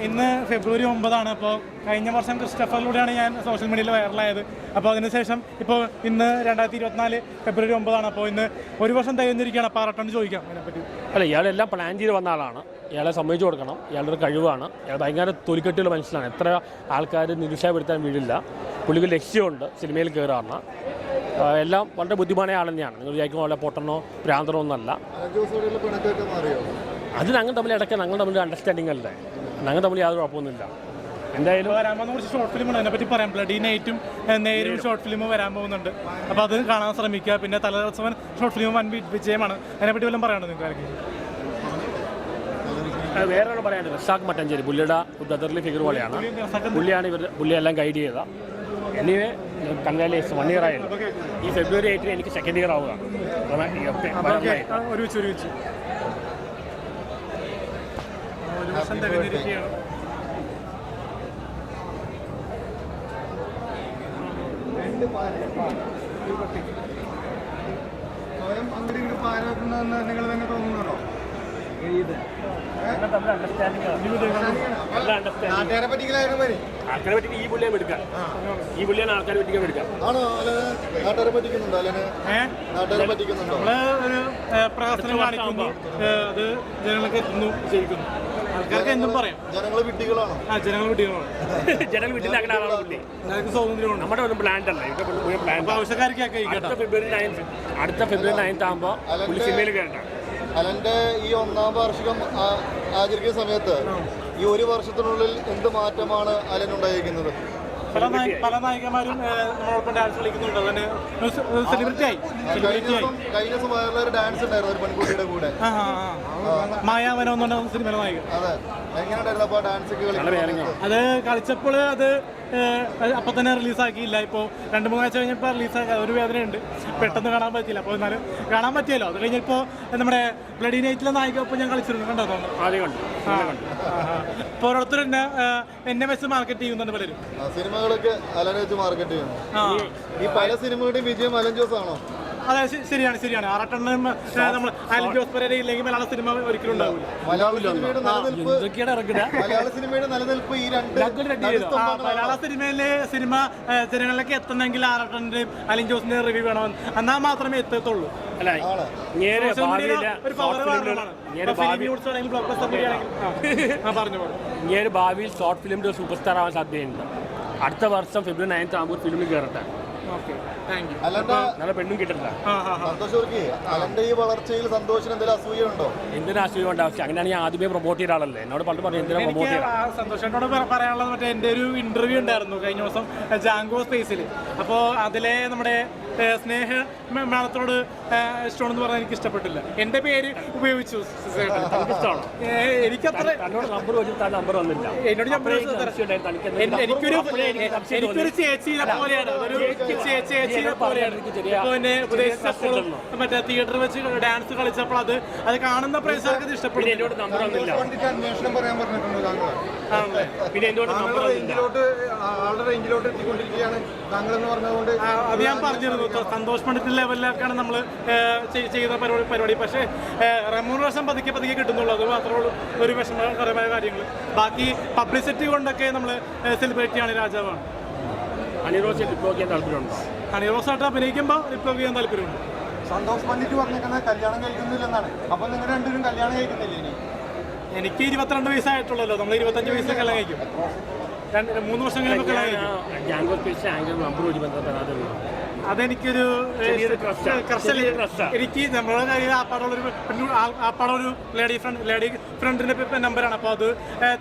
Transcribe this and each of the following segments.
ഇന്ന് ഫെബ്രുവരി 9 അപ്പോൾ കഴിഞ്ഞ വർഷം ക്രിസ്റ്റഫറിലൂടെയാണ് ഞാൻ സോഷ്യൽ മീഡിയയിൽ വൈറലായത്. അപ്പോൾ അതിനുശേഷം ഇപ്പോൾ ഇന്ന് 2024 ഫെബ്രുവരി 9 അപ്പോൾ ഇന്ന് ഒരു വർഷം തികഞ്ഞിരിക്കുകയാണ്. അപ്പോൾ ആറട്ടോണ്ട് ചോദിക്കാം അതിനെപ്പറ്റി. അല്ല, ഇയാളെല്ലാം പ്ലാൻ ചെയ്ത് വന്ന ആളാണ്. ഇയാളെ സമ്മതിച്ചു കൊടുക്കണം. ഇയാളുടെ ഒരു കഴിവാണ്. ഇയാൾ ഭയങ്കര തൊലിക്കെട്ടുള്ള മനുഷ്യനാണ്. എത്ര ആൾക്കാർ നിരുത്സാഹപ്പെടുത്താൻ വീടില്ല. പുള്ളിക്ക് ലക്ഷ്യമുണ്ട് സിനിമയിൽ കയറാറുണ്ട്. എല്ലാം വളരെ ബുദ്ധിമാനായ ആൾ തന്നെയാണ്. നിങ്ങൾ വിചാരിക്കുമ്പോൾ വളരെ പൊട്ടനോ ഭ്രാന്തനോ ഒന്നല്ല. അത് ഞങ്ങൾ തമ്മിൽ ഇടയ്ക്ക് ഞങ്ങൾ തമ്മിൽ അണ്ടർസ്റ്റാൻഡിങ് അല്ലേ, ഞങ്ങൾ തമ്മിൽ യാതൊരു കുഴപ്പമൊന്നുമില്ല. എന്തായാലും വരാൻ പോകുന്ന കുറച്ച് ഷോർട്ട് ഫിലിമാണ്, അതിനെപ്പറ്റി പറയാം. ബ്ലഡി നൈറ്റും നേരും ഷോർട്ട് ഫിലിം വരാൻ പോകുന്നുണ്ട്. അപ്പോൾ അത് കാണാൻ ശ്രമിക്കുക. പിന്നെ തലേദിവസം ഷോർട്ട് ഫിലിം വൻ വിജയമാണ്. അതിനെപ്പറ്റി വല്ലതും പറയാനുണ്ടോ നിങ്ങൾക്ക്? വേറെ പറയാനുണ്ട്. റസാഖ് മട്ടഞ്ചേരി പുള്ളിയുടെ ബ്രദർലി ഫിഗർ പോലെയാണ്. പുള്ളിയെല്ലാം ഗൈഡ് ചെയ്ത. എനിവേ കൺഗ്രാലേഷൻ 1 ഇയർ ആയല്ലോ. ഈ ഫെബ്രുവരി 8 എനിക്ക് 2nd ഇയർ ആവുകയാണ്. സ്വയം അങ്ങോട്ട് പാരാക്കുന്നതെന്ന് നിങ്ങൾ തന്നെ തോന്നുന്നുണ്ടോ? നാട്ടുകാരെ പറ്റിക്കലായിരുന്നു മതി. ആൾക്കാരെ പറ്റി ഈ പുള്ളിയെ എടുക്കാം. ഈ പുള്ളിയാണ് ആൾക്കാരെ പറ്റിക്കാൻ എടുക്കാം. ആണോ? നാട്ടുകാരെ പറ്റിക്കുന്നുണ്ടോ? അല്ലെങ്കിൽ നാട്ടുകാരെ പറ്റിക്കുന്നുണ്ടോ? ഒരു പ്രവർത്തനം കാണിക്കുന്നു, അത് ജനങ്ങൾക്ക് എത്തുന്നു, വിജയിക്കുന്നു. ആൾക്കാർക്ക് എന്തും പറയാം. ജനങ്ങൾ വിഡ്ഢികളാണോ? ജനങ്ങൾ വിഡ്ഢികളാണ്. ജനങ്ങൾ വീട്ടിലാക്കുന്ന ആളാണ് പുള്ളി. ഞങ്ങൾക്ക് സ്വാതന്ത്ര്യമുണ്ട്. നമ്മുടെ ഒന്നും പ്ലാൻ അല്ല. ആവശ്യക്കാർക്കൊക്കെ അടുത്ത ഫെബ്രുവരി 9 ആകുമ്പോൾ പുള്ളി സിനിമയിൽ കയറണ്ട. അലന്റെ ഈ 1ാം വാർഷികം ആചരിക്കുന്ന സമയത്ത് ഈ 1 വർഷത്തിനുള്ളിൽ എന്ത് മാറ്റമാണ് അലനുണ്ടായിരിക്കുന്നത്? പല നായികമാരും നമ്മളോടൊപ്പം ഡാൻസ് കളിക്കുന്നുണ്ട്. അതിന് സെലിബ്രിറ്റി ആയി. കഴിഞ്ഞ ദിവസം വേറൊരു ഡാൻസ് ഉണ്ടായിരുന്നു ഒരു പെൺകുട്ടിയുടെ കൂടെ, മായാവനം എന്ന് പറഞ്ഞ സിനിമയിലെ നായിക. അതെ, എങ്ങനെയുണ്ടായിരുന്നു അപ്പോൾ ഡാൻസ് ഒക്കെ? അത് കളിച്ചപ്പോൾ അത് അപ്പം തന്നെ റിലീസാക്കിയില്ല. ഇപ്പോൾ 2-3 ആഴ്ച കഴിഞ്ഞപ്പോൾ റിലീസാക്കി. ഒരു വേദനയുണ്ട്, പെട്ടെന്ന് കാണാൻ പറ്റിയില്ല. അപ്പോൾ എന്നാലും കാണാൻ പറ്റിയല്ലോ. അത് കഴിഞ്ഞപ്പോൾ നമ്മുടെ ബ്ലഡി നൈറ്റിലെ നായിക ഇപ്പോൾ ഞാൻ കളിച്ചിട്ടുണ്ട്. കണ്ടോ? ഇപ്പോൾ ഓരോരുത്തർ എന്നെ വെച്ച് മാർക്കറ്റ് ചെയ്യുന്നുണ്ട് പലരും. സിനിമകളൊക്കെ അലനെ വെച്ച് മാർക്കറ്റ് ചെയ്യുന്നു. ഈ പല സിനിമകളുടെയും വിജയം അലൻ ജോസ് ആണോ? അതെ, ശരിയാണ്. ആറട്ടെണ്ണം നമ്മൾ അലൻ ജോസ് പെരേര ഇല്ലെങ്കിൽ മലയാള സിനിമ ഒരിക്കലും ഉണ്ടാവില്ല. മലയാള സിനിമയുടെ നിലനിൽപ്പ് ഈ മലയാള സിനിമ ജനങ്ങളിലേക്ക് എത്തണമെങ്കിൽ ആറട്ടന്റെയും അലൻ ജോസിന്റെ റിവ്യൂ വേണം. എന്നാൽ മാത്രമേ എത്തത്തുള്ളൂ. ഭാവിയിൽ ഷോർട്ട് ഫിലിമിന്റെ സൂപ്പർ സ്റ്റാർ ആവാൻ സാധ്യതയുണ്ട്. അടുത്ത വർഷം ഫെബ്രുവരി 9 ആകുമ്പോൾ ഫിലിമിൽ കയറട്ടെ. നല്ല പെണ്ണും കിട്ടില്ല. അലന്റെ ഈ വളർച്ചയിൽ സന്തോഷിന് എന്തെങ്കിലും അസൂയുണ്ടോ? എന്തിനാ അസൂയ കൊണ്ട് ആവശ്യം? അങ്ങനെയാണ് ഞാൻ ആദ്യമേ പ്രൊമോട്ട് ചെയ്ത ആളല്ലേ. എന്നോട് പണ്ട് പറഞ്ഞു എന്തിനാ പ്രൊമോട്ട് ചെയ്യണം. സന്തോഷേട്ടനോട് പറയാനുള്ളത്, മറ്റേ എൻ്റെ ഒരു ഇന്റർവ്യൂ ഉണ്ടായിരുന്നു കഴിഞ്ഞ ദിവസം ജാങ്കോ സ്പേസിൽ. അപ്പോൾ അതിലെ നമ്മുടെ സ്നേഹ മേളത്തോട് ഇഷ്ടമാണെന്ന് പറഞ്ഞാൽ എനിക്ക് ഇഷ്ടപ്പെട്ടില്ല. എൻ്റെ പേര് ഉപയോഗിച്ചു. എനിക്കത്ര നമ്പർ വന്നില്ല. എന്നോട് എനിക്കൊരു ചേച്ചിയെ പോലെയാണ്. ചേച്ചിയെ പോലെയാണ്. പിന്നെ ഉപദേശിച്ചപ്പോഴും മറ്റേ തിയേറ്ററിൽ വെച്ച് ഡാൻസ് കളിച്ചപ്പോൾ അത് കാണുന്ന പ്രേക്ഷകർക്ക് ഇത് ഇഷ്ടപ്പെടും. എന്നോട് നമ്പർ വന്നില്ല. അന്വേഷണം പറയാൻ പറഞ്ഞിട്ടുണ്ട് താങ്കൾ. പിന്നെ എന്നോട് നമ്പർ ആളുടെ റേഞ്ചിലോട്ട് എത്തിക്കൊണ്ടിരിക്കുകയാണ് താങ്കൾ എന്ന് പറഞ്ഞതുകൊണ്ട് അത് ഞാൻ പറഞ്ഞിരുന്നു. സന്തോഷ് പണ്ഡിറ്റ് ലെവലിലേക്കാണ് നമ്മൾ ചെയ്യുന്ന പരിപാടി. പക്ഷേ റെമ്യൂണറേഷൻ പതുക്കെ കിട്ടുന്നുള്ളൂ. അത് മാത്രമേ ഒരു വിഷമകരമായ കാര്യങ്ങൾ. ബാക്കി പബ്ലിസിറ്റി കൊണ്ടൊക്കെ നമ്മൾ സെലിബ്രിറ്റിയാണ്, രാജാവാണ്. ഹണിറോസ് റിപ്ലോഗ് ചെയ്യാൻ താല്പര്യമുണ്ടോ? ഹണിറോസായിട്ട് അഭിനയിക്കുമ്പോൾ റിപ്ലോഗ് ചെയ്യാൻ താല്പര്യമുണ്ട്. സന്തോഷ് പണ്ഡിറ്റ് പറഞ്ഞേക്കുന്നത് കല്യാണം കഴിക്കുന്നില്ലെന്നാണ്. അപ്പോൾ നിങ്ങൾ രണ്ടുപേരും കല്യാണം കഴിക്കുന്നില്ല? എനിക്ക് 22 വയസ്സായിട്ടുള്ളല്ലോ. നമ്മൾ 25 വയസ്സിൽ കല്യാണം കഴിക്കും. 3 വർഷം കഴിയുമ്പോൾ കല്യാണം കഴിക്കും. അതെനിക്കൊരു എനിക്ക് നമ്മളെ കയ്യിൽ ആപ്പാടൊരു ലേഡി ഫ്രണ്ടിന്റെ നമ്പറാണ്. അപ്പോൾ അത്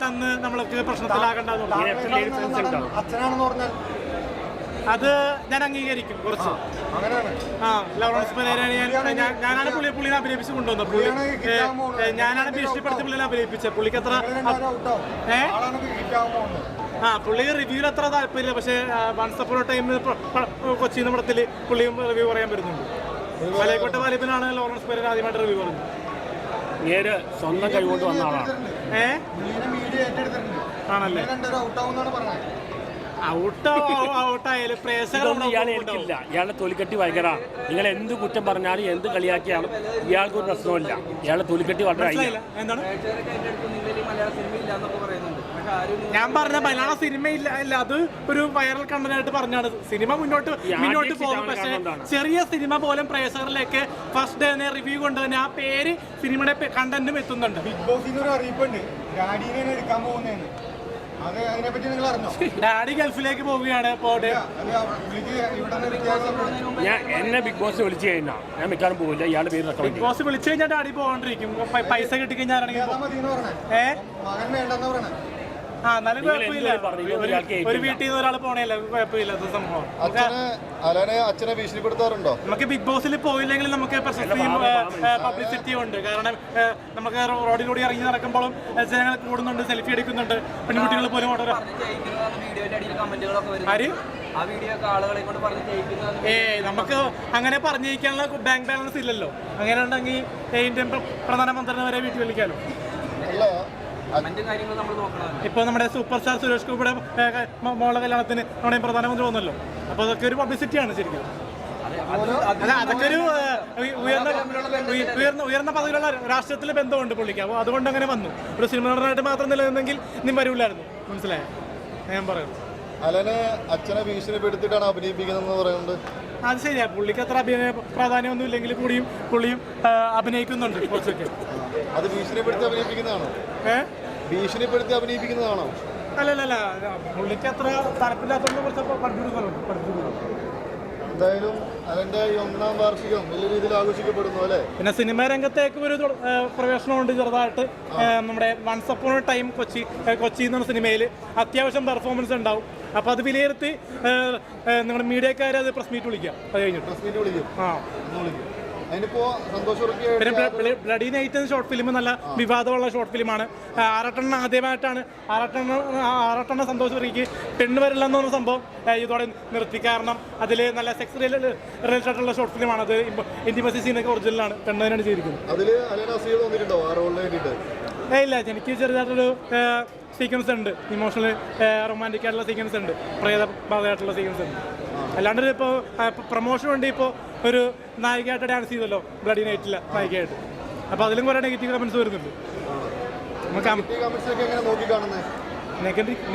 തന്ന് നമ്മൾക്ക് പ്രശ്നത്തിലാകണ്ടെന്നുള്ള അച്ഛനാണെന്ന് പറഞ്ഞാൽ അത് ഞാൻ അംഗീകരിക്കും കുറച്ച്. ലോറൻസ് പെരേരയാണ് ഞാനാണ് പുള്ളിനെ അഭിനയിപ്പിച്ച് കൊണ്ടുവന്നത്. ഞാനാണ് ഭീഷണിപ്പെടുത്തി പുള്ളിനെ അഭിനയിപ്പിച്ചത്. പുള്ളിക്ക് അത്ര പുള്ളി റിവ്യൂവിൽ അത്ര താല്പര്യമില്ല. പക്ഷേ വൺസ് അപ്പോൺ ടൈം കൊച്ചിയിൽ നിന്ന് പടത്തിൽ പുള്ളിയും റിവ്യൂ പറയാൻ വരുന്നുണ്ട്. മലയക്കോട്ടെ വാലിബനാണ് ലോറൻസ് പെരേര ആദ്യമായിട്ട് റിവ്യൂ പറഞ്ഞത്. നേരെ സ്വന്തം കഴിവുകൊണ്ട് വന്ന ആളാണ്. ആണല്ലേ? ഔട്ടായാലും ഇതൊന്നും ഇയാളെ എനിക്കില്ല. ഇയാളുടെ തൊലിക്കെട്ടി ഭയങ്കരമാണ്. നിങ്ങൾ എന്ത് കുറ്റം പറഞ്ഞാലും എന്ത് കളിയാക്കിയാലും ഇയാൾക്കൊരു പ്രശ്നമില്ല. ഇയാളുടെ തൊലിക്കെട്ടി വളരെ എന്താണ് ഞാൻ പറഞ്ഞ മലയാള സിനിമ ഇല്ല, അത് ഒരു വൈറൽ കണ്ടന്റായിട്ട് പറഞ്ഞാണ്. സിനിമ മുന്നോട്ട് പോകും, പക്ഷേ ചെറിയ സിനിമ പോലും പ്രേക്ഷകരിലേക്ക് ഫസ്റ്റ് ഡേ തന്നെ റിവ്യൂ കൊണ്ട് തന്നെ ആ പേര് സിനിമയുടെ കണ്ടന്റും എത്തുന്നുണ്ട്. ബിഗ് ബോസിന് ഒരു അറിയിപ്പുണ്ട്, ഡാഡിനെ എടുക്കാൻ പോകുന്നതെന്ന്. അതിനെപ്പറ്റി നിങ്ങൾ അറിഞ്ഞോ? ഡാഡി ഗൾഫിലേക്ക് പോവുകയാണ്. എന്നെ ബിഗ് ബോസ് വിളിച്ചു കഴിഞ്ഞാൽ ഞാൻ മിക്കാനും പോകില്ല. ഇയാളുടെ പേര് ബിഗ് ബോസ് വിളിച്ചു കഴിഞ്ഞാൽ ഡാഡി പോകാണ്ടിരിക്കും. പൈസ കിട്ടിക്കഴിഞ്ഞാൽ എന്നാലും കുഴപ്പമില്ല. ഒരു വീട്ടിൽ നിന്ന് ഒരാൾ പോണേല്ല, കുഴപ്പമില്ല. അത് സംഭവം അച്ഛനെ ഭീഷണിപ്പെടുത്താറുണ്ടോ? നമുക്ക് ബിഗ് ബോസിൽ പോയില്ലെങ്കിൽ നമുക്ക് പ്രശസ്തിയും പബ്ലിസിറ്റിയും ഉണ്ട്. കാരണം നമുക്ക് റോഡിലൂടെ ഇറങ്ങി നടക്കുമ്പോഴും ജനങ്ങൾ കൂടുന്നുണ്ട്, സെൽഫി എടുക്കുന്നുണ്ട്, പെൺകുട്ടികൾ പോലും ഓർഡർ. ആര് നമുക്ക് അങ്ങനെ പറഞ്ഞിരിക്കാനുള്ള ബാങ്ക് ബാലൻസ് ഇല്ലല്ലോ. അങ്ങനെ ഉണ്ടെങ്കിൽ ഇന്ത്യൻ പ്രധാനമന്ത്രിനെ വരെ വീട്ടിൽ വിളിക്കാലോ. ഇപ്പൊ നമ്മുടെ സൂപ്പർ സ്റ്റാർ സുരേഷ് ഗോപിയുടെ മോളെ കല്യാണത്തിന് നമ്മുടെ പ്രധാനമന്ത്രി വന്നല്ലോ. അപ്പൊ അതൊക്കെ ഒരു പബ്ലിസിറ്റിയാണ് ശരിക്കും. അതൊക്കെ ഒരു ഉയർന്ന പദവിയുള്ള രാഷ്ട്രീയത്തിലെ ബന്ധമുണ്ട് പുള്ളിക്ക്. അപ്പോൾ അതുകൊണ്ട് അങ്ങനെ വന്നു. ഒരു സിനിമ നടനായിട്ട് മാത്രം നിലനിന്നെങ്കിൽ നീ വരൂലായിരുന്നു. മനസ്സിലായോ ഞാൻ പറയുന്നത്? അലനെ അച്ഛനെ ഭീഷണിപ്പെടുത്തിയിട്ടാണ് അഭിനയിപ്പിക്കുന്നതെന്ന് പറയുന്നത്. അത് ശരിയാ. പുള്ളിക്ക് അത്ര പ്രാധാന്യമൊന്നും ഇല്ലെങ്കിൽ കൂടിയും പുള്ളിയും അഭിനയിക്കുന്നുണ്ട് കുറച്ചൊക്കെ. അത് ഭീഷണിപ്പെടുത്തി അഭിനയിപ്പിക്കുന്നതാണോ? ഭീഷണിപ്പെടുത്തി അഭിനയിപ്പിക്കുന്നതാണോ? അല്ലല്ല, പുള്ളിക്ക് അത്ര താല്പര്യമില്ലാത്തതുകൊണ്ട് കുറച്ച് പഠിപ്പിക്കുന്നുണ്ട്. എന്തായാലും അതിന്റെ ഈ 1-ാം വാർഷികം വലിയ രീതിയിൽ ആഘോഷിക്കപ്പെടുന്നു അല്ലേ? പിന്നെ സിനിമാ രംഗത്തേക്ക് ഒരു പ്രവേശനമുണ്ട് ചെറുതായിട്ട്. നമ്മുടെ once upon a time Kochi എന്ന് പറഞ്ഞ സിനിമയിൽ അത്യാവശ്യം പെർഫോമൻസ് ഉണ്ടാവും. അപ്പോൾ അത് വിലയിരുത്തി നമ്മുടെ മീഡിയക്കാരെ അത് പ്രസ് മീറ്റ് വിളിക്കാം. അത് കഴിഞ്ഞിട്ട് പ്രസ് മീറ്റ് വിളിക്കും. പിന്നെ ബ്ലഡി നൈറ്റ് എന്ന ഷോർട്ട് ഫിലിം നല്ല വിവാദമുള്ള ഷോർട്ട് ഫിലിമാണ്. ആറട്ടെണ്ണ ആദ്യമായിട്ടാണ് ആറട്ടെണ്ണ സന്തോഷ് വർക്കിക്ക് പെണ്ണ് വരില്ല എന്ന് പറഞ്ഞ സംഭവം ഇതോടെ നിർത്തി. കാരണം അതിൽ നല്ല സെക്സ് റിലേറ്റഡ് ആയിട്ടുള്ള ഷോർട്ട് ഫിലിമാണ്. അത് ഇന്റിമസി സീനൊക്കെ ഒറിജിനലാണ്, പെണ്ണ് തന്നെയാണ് ചെയ്തിരിക്കുന്നത്. ഇല്ല, എനിക്ക് ചെറുതായിട്ടൊരു സീക്വൻസ് ഉണ്ട്, ഇമോഷണൽ റൊമാൻറ്റിക് ആയിട്ടുള്ള സീക്വൻസ് ഉണ്ട്, പ്രേതബാധയായിട്ടുള്ള സീക്വൻസ് ഉണ്ട്. അല്ലാണ്ട് ഇപ്പോൾ പ്രൊമോഷൻ വേണ്ടി ഇപ്പോൾ ഒരു നായികയായിട്ട് ഡാൻസ് ചെയ്തല്ലോ ബ്ലഡി നൈറ്റിലെ നായികയായിട്ട്. അപ്പോൾ അതിലും കുറേ നെഗറ്റീവ് കമൻസ് വരുന്നുണ്ട്.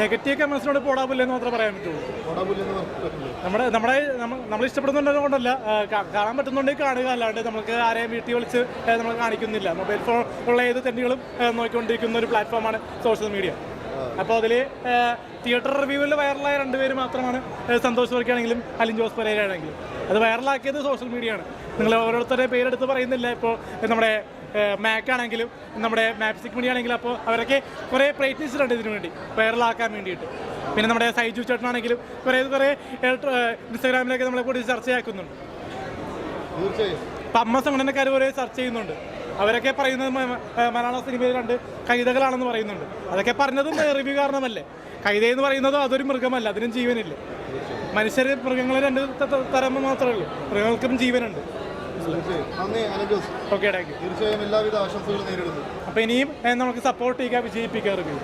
നെഗറ്റീവ് കമൻസിനോട് പോടാവില്ലെന്ന് മാത്രമേ പറയാൻ പറ്റുള്ളൂ. നമ്മൾ ഇഷ്ടപ്പെടുന്നുണ്ടെന്ന് കൊണ്ടല്ല, കാണാൻ പറ്റുന്നുണ്ടെങ്കിൽ കാണുക. അല്ലാണ്ട് നമുക്ക് ആരെയും വീട്ടിൽ വിളിച്ച് നമ്മൾ കാണിക്കുന്നില്ല. മൊബൈൽ ഫോൺ ഉള്ള ഏത് തെണ്ടികളും നോക്കിക്കൊണ്ടിരിക്കുന്ന ഒരു പ്ലാറ്റ്ഫോമാണ് സോഷ്യൽ മീഡിയ. അപ്പോൾ അതിൽ തിയേറ്റർ റിവ്യൂവിൽ വൈറലായ 2 പേര് മാത്രമാണ് സന്തോഷ് വർക്കിയാണെങ്കിലും അലിൻ ജോസ് പെരേര ആണെങ്കിലും. അത് വൈറലാക്കിയത് സോഷ്യൽ മീഡിയയാണ്. നിങ്ങൾ ഓരോരുത്തരുടെ പേരെടുത്ത് പറയുന്നില്ല. ഇപ്പോൾ നമ്മുടെ മാക്കാണെങ്കിലും നമ്മുടെ മാപ്സിക് മീഡിയ ആണെങ്കിലും അപ്പോൾ അവരൊക്കെ കുറേ പ്രയത്നിച്ചിട്ടുണ്ട് ഇതിനു വേണ്ടി വൈറലാക്കാൻ വേണ്ടിയിട്ട്. പിന്നെ നമ്മുടെ സൈജു ചേട്ടനാണെങ്കിലും കുറേ ഇൻസ്റ്റാഗ്രാമിലൊക്കെ നമ്മളെ കൂടി ചർച്ചയാക്കുന്നുണ്ട്. ഇപ്പം അമ്മ സംഘടനക്കാർ കുറേ ചർച്ച ചെയ്യുന്നുണ്ട്. അവരൊക്കെ പറയുന്നത് മലയാള സിനിമയിൽ 2 കൈതകളാണെന്ന് പറയുന്നുണ്ട്. അതൊക്കെ പറഞ്ഞതും റിവ്യൂ കാരണമല്ലേ. കൈത എന്ന് പറയുന്നതും അതൊരു മൃഗമല്ല, അതിനും ജീവനില്ല. മനുഷ്യർ മൃഗങ്ങൾ 2 തരം മാത്രമേ ഉള്ളൂ, മൃഗങ്ങൾക്കും ജീവനുണ്ട്. Okay, thank you. തീർച്ചയായും എല്ലാവിധ ആശംസകളും നേരിടുന്നു. അപ്പോൾ ഇനിയും നമുക്ക് സപ്പോർട്ട് ചെയ്യുക, വിജയിപ്പിക്കുക റിവ്യൂ.